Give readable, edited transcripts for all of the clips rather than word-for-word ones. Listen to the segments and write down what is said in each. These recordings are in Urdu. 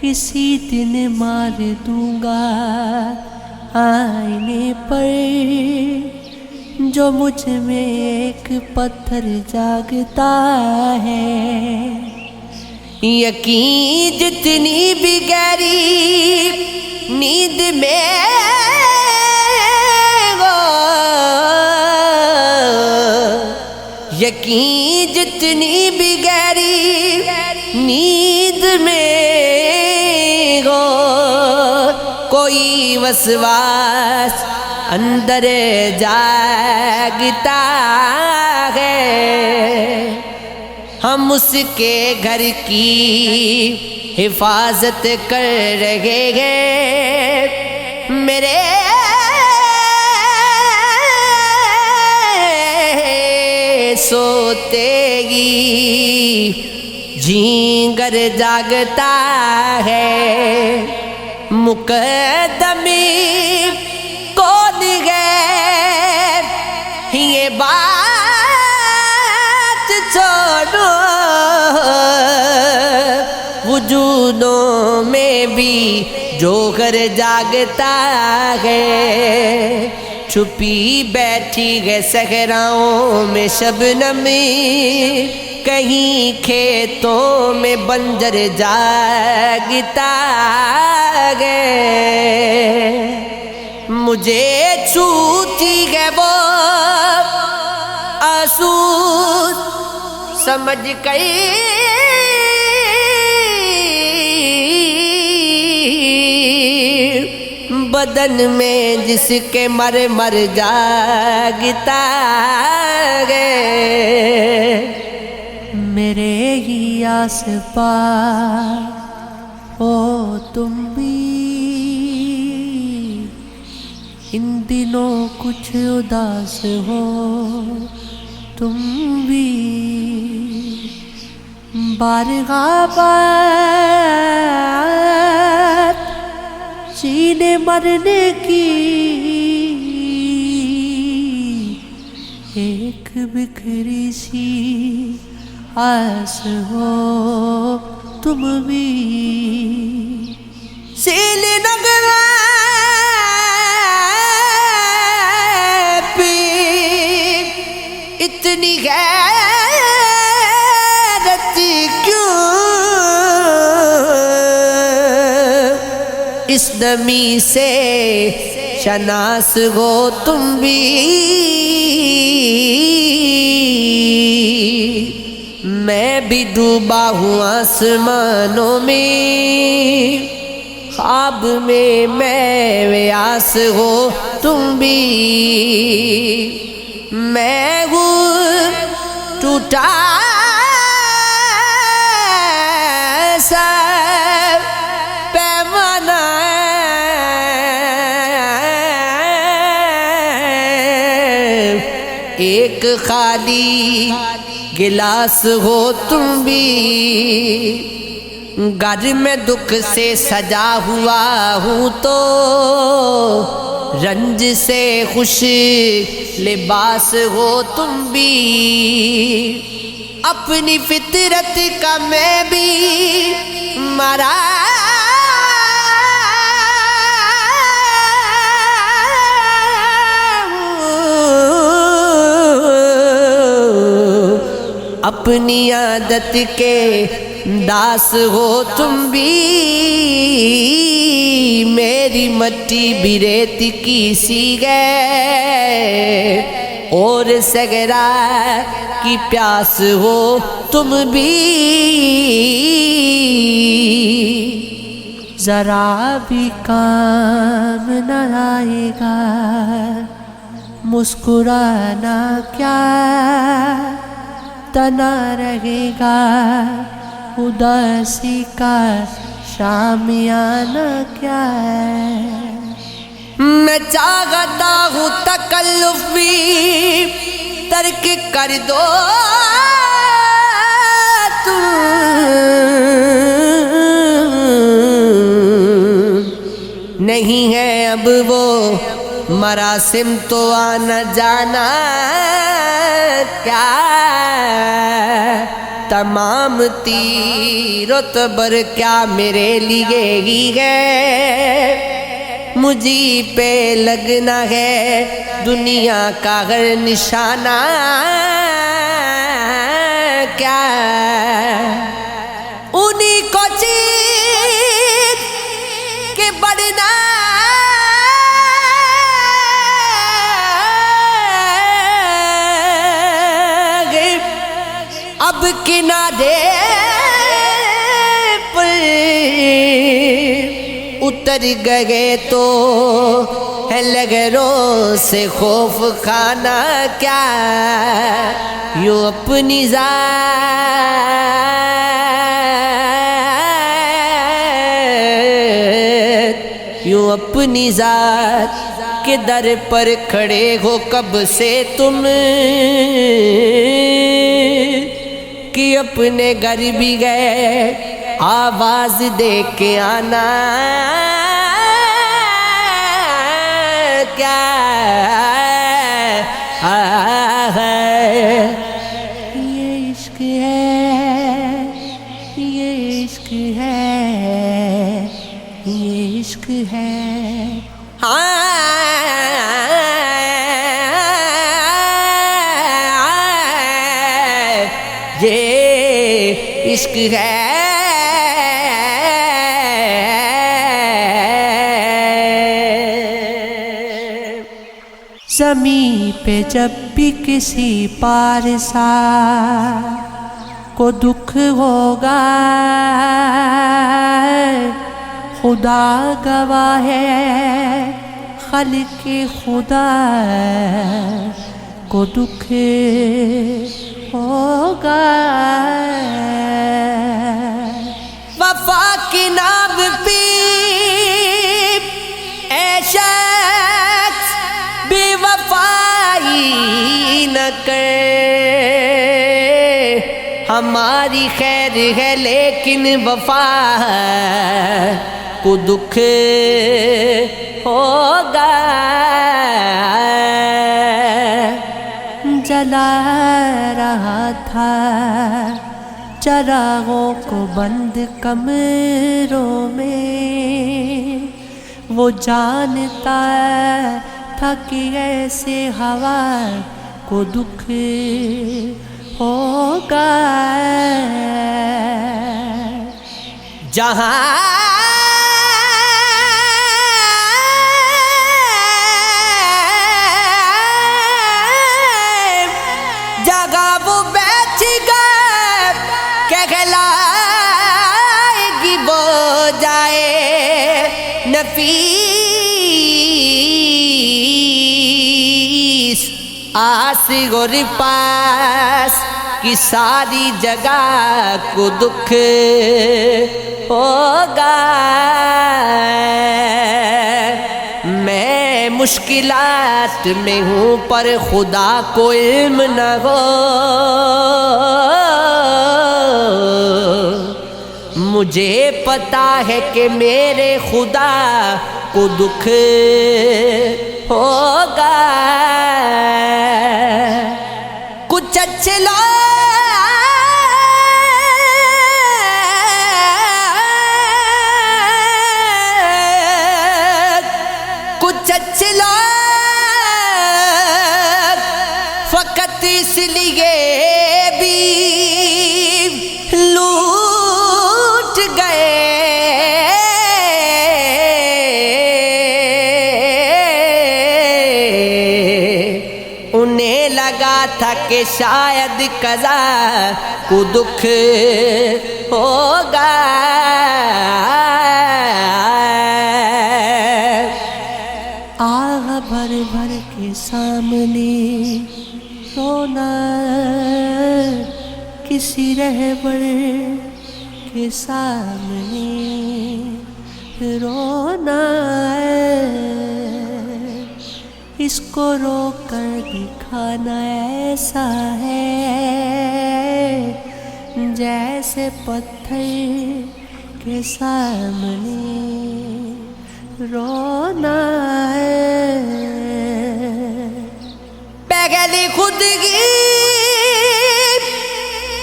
کسی دن مار دوں گا آئینے پر جو مجھ میں ایک پتھر جاگتا ہے۔ یقین جتنی بھی گہری نیند میں ہو، یقین جتنی بھی گہری نیند میں ہو، کوئی وسواس اندر جاگتا ہے۔ ہم اس کے گھر کی حفاظت کر رہے ہیں، میرے سوتے ہی جینگر جاگتا ہے۔ مقدمی کون ہے یہ بات چھوڑو، وجودوں میں بھی جوہر جاگتا ہے۔ چھپی بیٹھی ہے صحراؤں میں شبنم، کہیں کھیتوں میں بنجر جاگتا ہے۔ مجھے چھوتی ہے وہ آنسو سمجھ کر بدن میں جس کے مر مر جاگتا ہے۔ میرے ہی آس پاس ہو تم بھی، ان دنوں کچھ اداس ہو تم بھی، بارگاہ بات سینے مرنے کی، ایک بکھری سی آس ہو تم بھی، سیل نگلا اتنی غیرت کیوں، اس نمی سے شناس ہو تم بھی، میں بھی ڈوبا ہوں آسمانوں میں، خواب میں ویاس ہو تم بھی، میں ہوں ٹوٹا سا پیمانہ، ایک خالی گلاس ہو تم بھی، گھر میں دکھ سے سجا ہوا ہوں تو رنج سے خوش لباس ہو تم بھی، اپنی فطرت کا میں بھی مرا اپنی عادت کے داس ہو تم بھی، میری مٹی بھی ریت کی سی ہے اور صحرا کی پیاس ہو تم بھی، ذرا بھی کام نہ آئے گا مسکرانا، کیا تنا رہے گا اداسی کا شامیانہ کیا ہے۔ میں چاہتا ہوں تکلف بھی ترک کر دو تم، نہیں ہے اب وہ مراسم تو آنا جانا کیا تمام تیر و تبر کیا میرے لیے ہی ہے، مجھے پہ لگنا ہے دنیا کا ہر نشانہ کیا، انہی کو چیز کے بڑھنا اب کنارے پر اتر گئے تو ہے لہروں سے خوف کھانا کیا، یوں اپنی ذات یوں اپنی ذات کے در پر کھڑے ہو کب سے تم کہ اپنے گھر بھی گئے آواز دے کے آنا کیا ہے، یہ عشق ہے، یہ عشق ہے، یہ عشق ہے، یہ عشق ہے۔ زمین پہ جب بھی کسی پارسا کو دکھ ہوگا، خدا گواہ ہے خالق خدا کو دکھ ہوگا، وفا کی نام پہ اے شخص بے وفائی نہ کر، ہماری خیر ہے لیکن وفا کو دکھ ہوگا، جلا رہا تھا چراغوں کو بند کمروں میں، وہ جانتا تھا کہ ایسے ہوا کو دکھ ہوگا، جہاں جگہ وہ بیچ گئے کہلائے گی وہ جائے نفیس، آس اور پاس کی ساری جگہ کو دکھ ہوگا، میں مشکلات میں ہوں پر خدا کو علم نہ ہو، مجھے پتا ہے کہ میرے خدا کو دکھ ہوگا، کچھ اچھے لوگ اچھے لوگ فقط اس لیے بھی لوٹ گئے، انہیں لگا تھا کہ شاید قضا کو دکھ ہوگا، آہ بھر بھر کے سامنے رونا، کسی رہبر کے سامنے رونا، اس کو رو کر دکھانا ایسا ہے جیسے پتھر کے سامنے رونا ہے، پہلی خودگی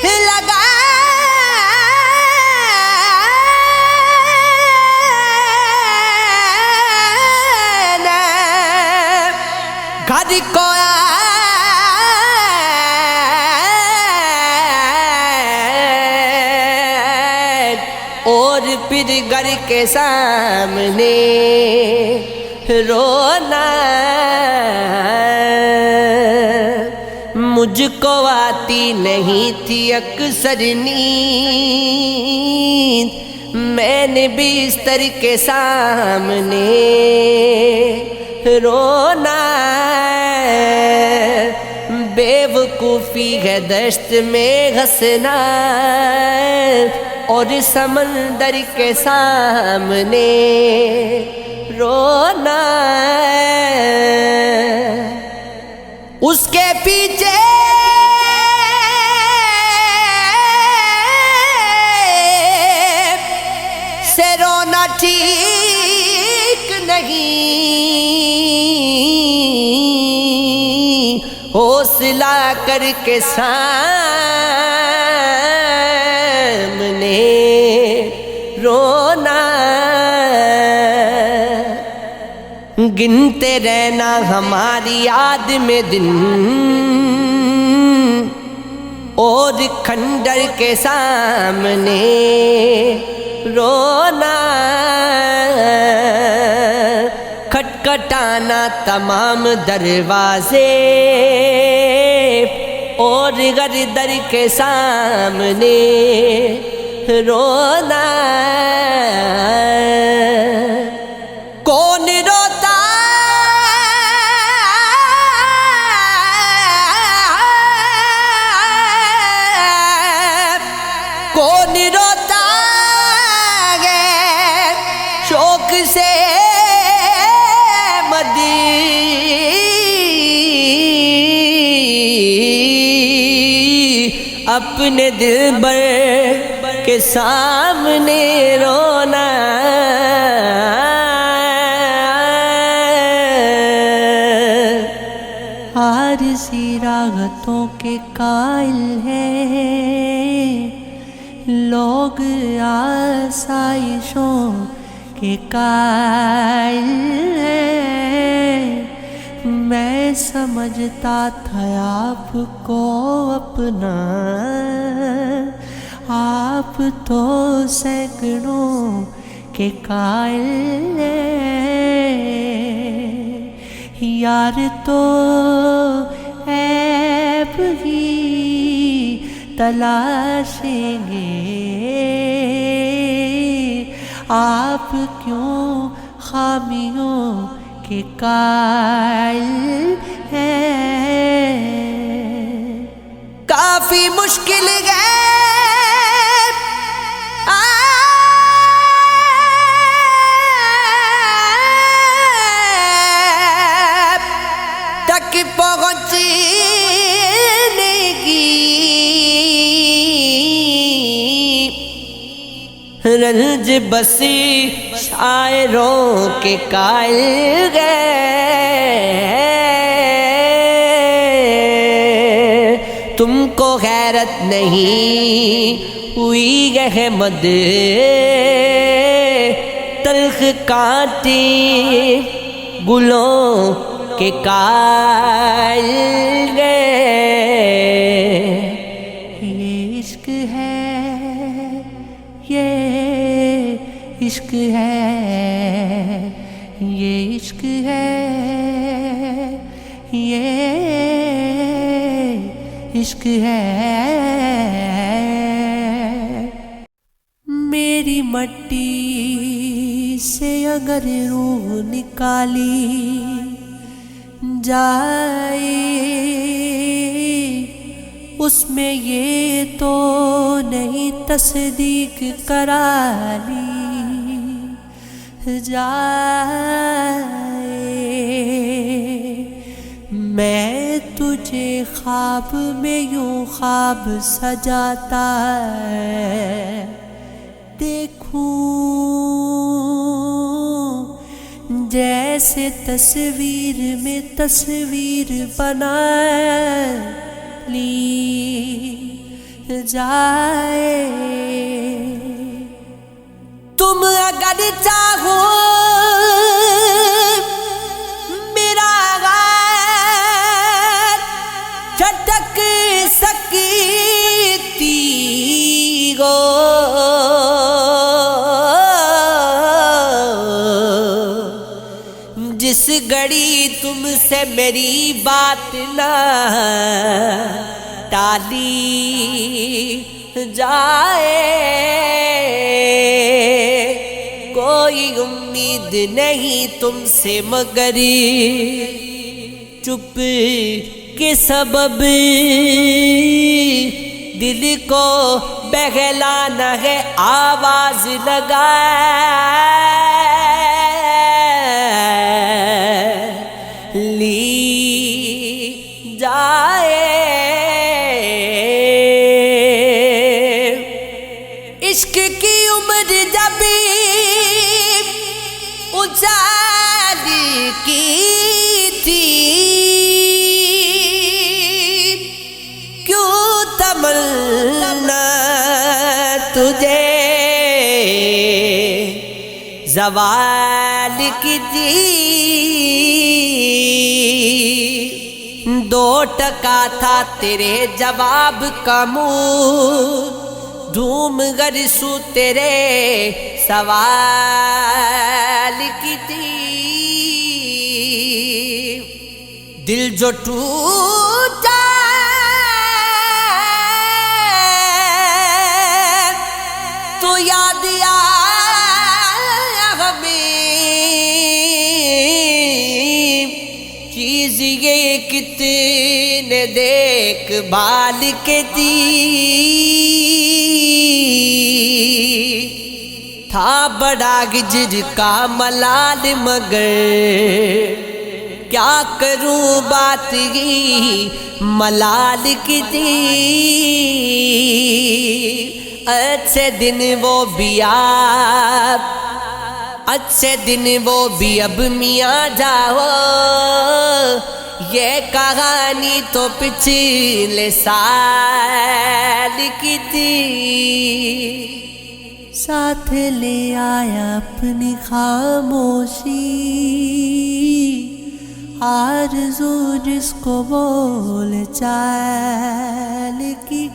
لگا اور پھر گھر کے سامنے رونا، مجھ کو آتی نہیں تھی اکثر نیند، میں نے بستر کے سامنے رونا، بے وقوفی ہے دشت میں ہنسنا، اور سمندر کے سامنے رونا، اس کے پیچھے سے رونا ٹھیک نہیں، حوصلہ کر کے سامنے رونا، گنتے رہنا ہماری یاد میں دن، اور کھنڈر کے سامنے رونا، کھٹکھٹانا تمام دروازے، اور گھر در کے سامنے رونا، کون روتا کون روتا ہے شوق سے اپنے دلبر کے سامنے رونا، عارضی راحتوں کے قائل ہیں لوگ، آسائشوں کے قائل ہیں، میں سمجھتا تھا آپ کو اپنا، آپ تو سینکڑوں کے قائل ہیں، یار تو عیب ہی تلاشیں گے، آپ کیوں خامیوں کے قائل ہیں، کافی مشکل ہے تک پہنچنے کی، رنج بسی شاعروں کے قائل گئے، تم کو غیرت نہیں ہوئی احمد، تلخ کانٹی گلوں کے قائل گئے، یہ عشق ہے، یہ عشق ہے، یہ عشق ہے، یہ عشق ہے، میری مٹی سے اگر روح نکالی جائے، اس میں یہ تو نہیں تصدیق کرا لی جائے، میں تجھے خواب میں یوں خواب سجاتا دیکھوں، جیسے تصویر میں تصویر بنا لی جائے، تم اگر چاہو میرا غیر چھٹک سکتی ہو، گھڑی تم سے میری بات نہ ٹالی جائے، کوئی امید نہیں تم سے مگر چپ کے سبب دل کو بہلانا ہے، آواز لی جائے۔ عشق کی عمر جب اجال کی تھی، کیوں تمنا تجھے زوال کی تھی؟ 2 ٹکا تھا تیرے جواب کا منہ، ڈھوم گرسوں تیرے سوال کی تھی۔ دل جو ٹوٹا تو یاد آیا ہمیں، چیز یہ کتنے دیکھ بھال کے دی، تھا بڑا ہجر کا ملال مگر کیا کروں بات ہی ملال کی تھی۔ اچھے دن وہ بھی اب میاں جاؤ، یہ کہانی تو پچھلے سال کی تھی۔ ساتھ لے آیا اپنی خاموشی، آرزو جس کو بول چال کی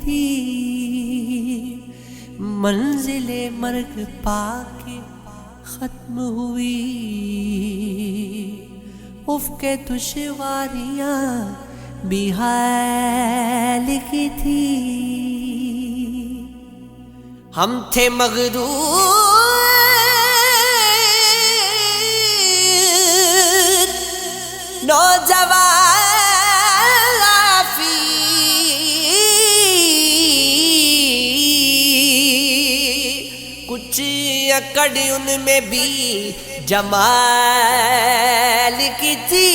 تھی، منزل مرگ پا کے ختم ہوئی، افق دشواریاں بھی حال کی تھی۔ ہم تھے مغرور نوجوان آفی، کچھ اکڑ ان میں بھی جمال کی تھی۔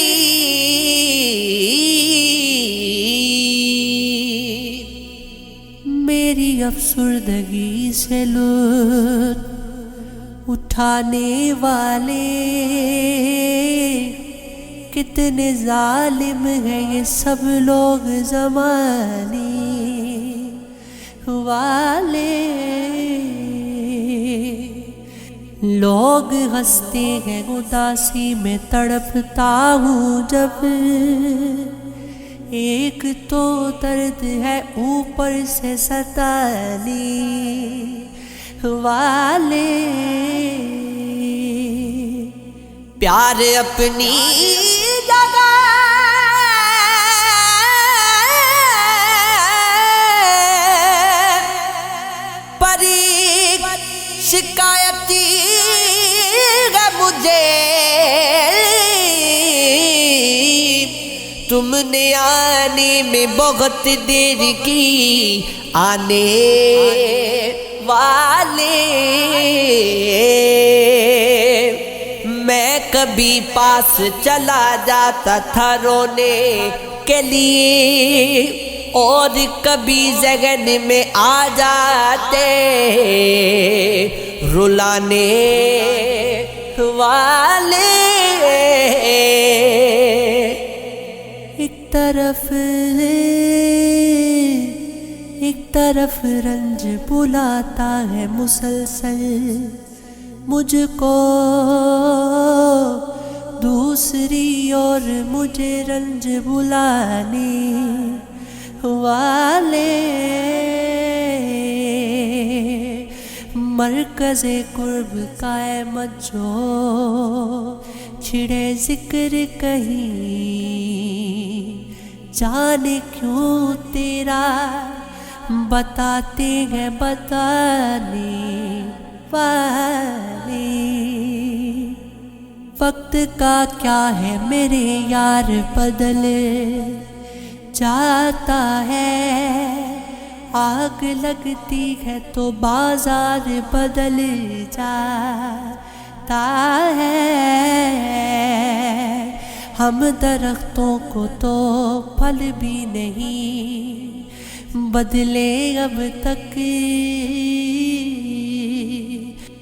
میری افسردگی سے لطف اٹھانے والے کتنے ظالم ہیں یہ سب لوگ زمانے والے، لوگ ہنستے ہیں اداسی میں تڑپتا ہوں جب، ایک تو درد ہے اوپر سے ستانے والے، پیار اپنی جگہ پری شکایتی ہے مجھے، تم نے آنے میں بہت دیر کی، آنے والے میں کبھی پاس چلا جاتا تھا رونے کے لیے، اور کبھی ذہن میں آ جاتے رلانے والے۔ ایک طرف رنج بلاتا ہے مسلسل مجھ کو، دوسری اور مجھے رنج بلانے والے، مرکز قرب قائمت جو چھڑے ذکر کہیں جانے کیوں تیرا بتاتے ہیں بتانے والے وقت کا کیا ہے میرے یار بدل جاتا ہے آگ لگتی ہے تو بازار بدل جاتا ہے ہم درختوں کو تو پھل بھی نہیں بدلے اب تک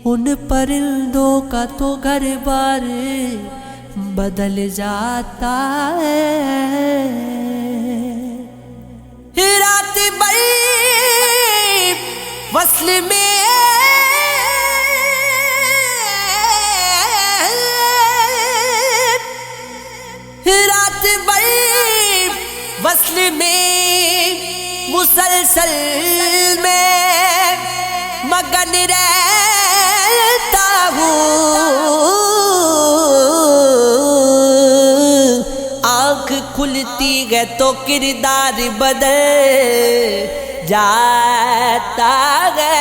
ان پرندوں کا تو گھر بار بدل جاتا ہے رات بھر وصل میں رات بھر وصل میں مسلسل میں مگن رہتا ہوں آنکھ کھلتی ہے تو کردار بدل جاتا ہے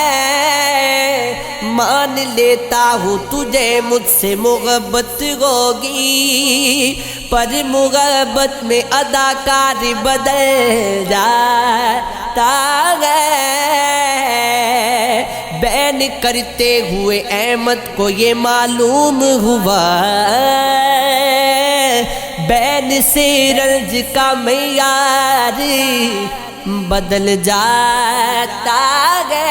مان لیتا ہوں تجھے مجھ سے محبت ہوگی پر محبت میں اداکار بدل جاتا ہے بین کرتے ہوئے احمد کو یہ معلوم ہوا بین سے رنج کا معیار بدل جاتا ہے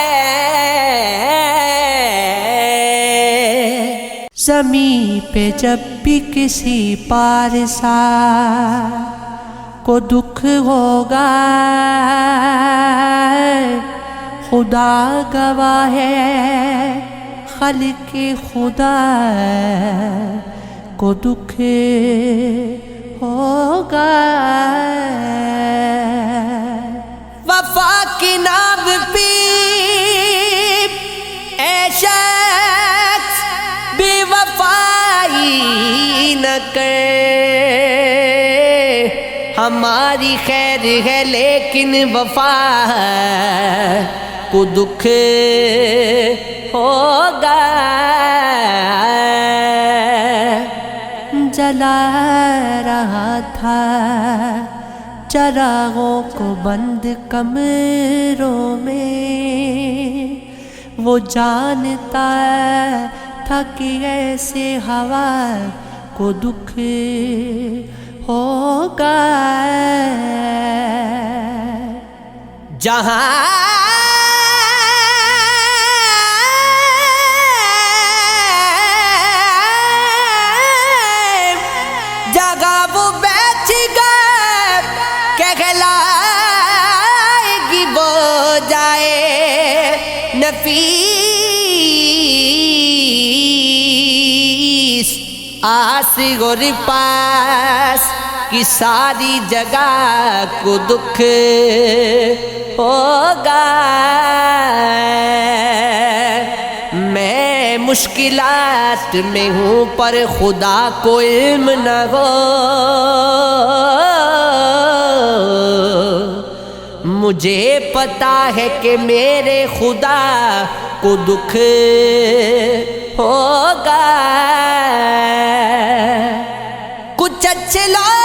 زمین پہ جب بھی کسی پارسا کو دکھ ہوگا خدا گواہ ہے خلق خدا کو دکھ ہوگا وفا کی ناب پی اے شخص بے وفائی نہ کر ہماری خیر ہے لیکن وفا کو دکھ ہوگا جلا رہا تھا چراغوں کو بند کمروں میں وہ جانتا تھا کہ ایسے ہوا کو دکھ ہوگا جہاں جگہ وہ بیٹھ گئے کہلائے گی وہ جائے نفیس آس اور پاس کی ساری جگہ کو دکھ ہوگا میں مشکلات میں ہوں پر خدا کو علم نہ ہو مجھے پتا ہے کہ میرے خدا کو دکھ ہوگا کچھ اچھے لوگ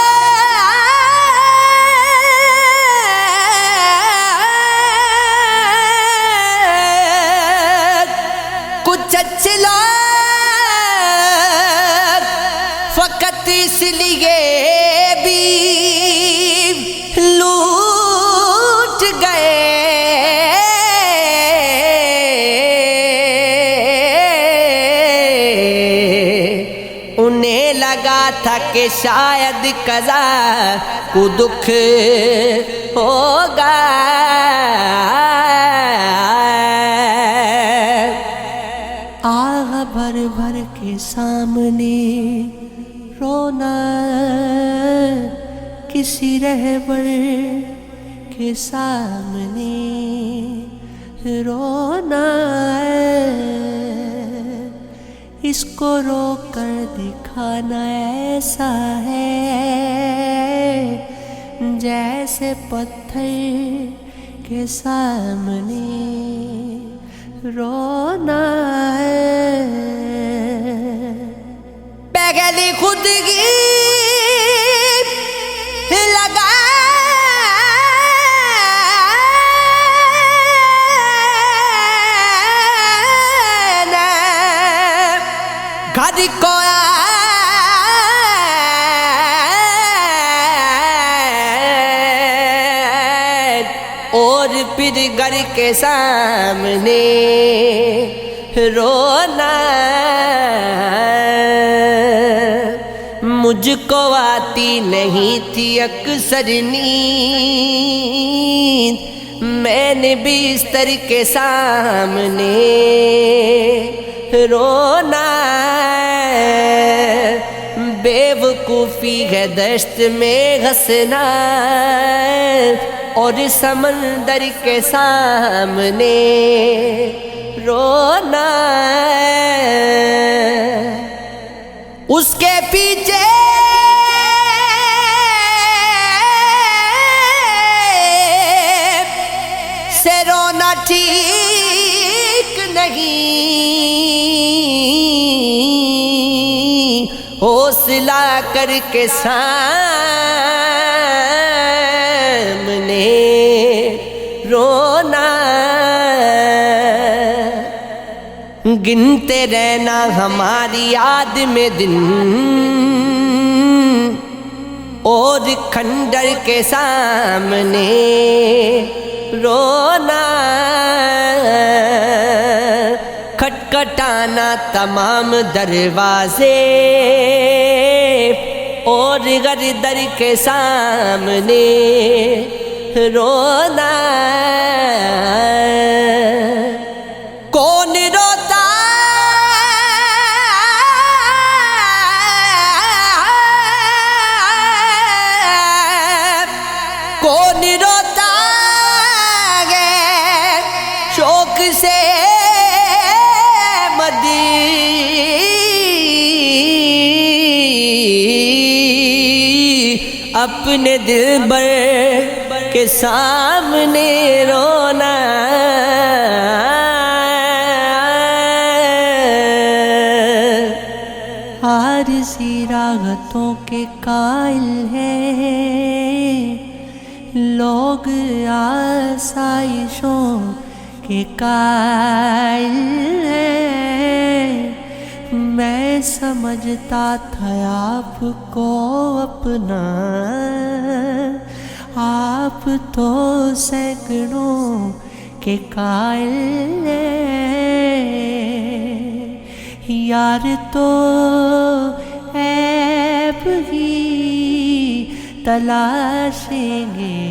اچھے لوگ فقط اس لیے بھی لوٹ گئے انہیں لگا تھا کہ شاید قضا کو دکھ ہوگا بھر بھر کے سامنے رونا کسی رہبر کے سامنے رونا ہے، اس کو رو کر دکھانا ایسا ہے جیسے پتھر کے سامنے رونا ہے۔ پہلی خودگی لگا گھر کو اور پھر گھر کے سامنے رونا، مجھ کو آتی نہیں تھی اکثر نیند، میں نے بستر کے سامنے رونا، بے وقوفی ہے دشت میں ہنسنا اور سمندر کے سامنے رونا، اس کے پیچھے سے رونا ٹھیک نہیں، حوصلہ کر کے سامنے رونا، گنتے رہنا ہماری یاد میں دن اور کھنڈر کے سامنے رونا، کھٹکھٹانا تمام دروازے اور گھر در کے سامنے رونا، کون روتا کون روتا ہے شوق سے اپنے دلبر کے سامنے رونا، عارضی راحتوں کے قائل ہیں لوگ، آسائشوں کے قائل ہیں، میں سمجھتا تھا آپ کو اپنا، آپ تو سینکڑوں کے قائل ہیں، یار تو عیب ہی تلاشیں گے،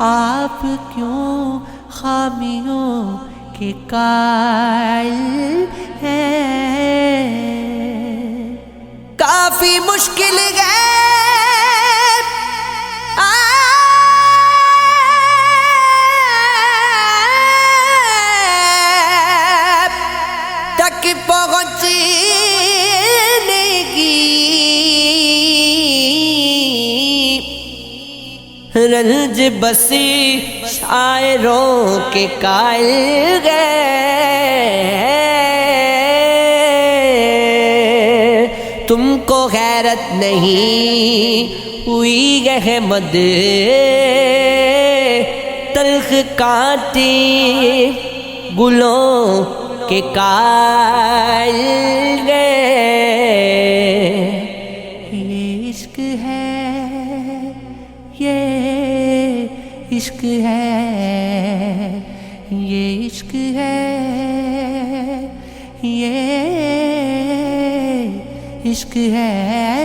آپ کیوں خامیوں کے قائل ہیں؟ کافی مشکل ہے تک پہنچنے کی، رنج بسی شاعروں کے قائل گئے، تم کو غیرت نہیں ہوئی احمد، تلخ کانٹے گلوں کے قائل گئے، یہ عشق ہے، یہ عشق ہے، یہ عشق ہے، یہ عشق ہے۔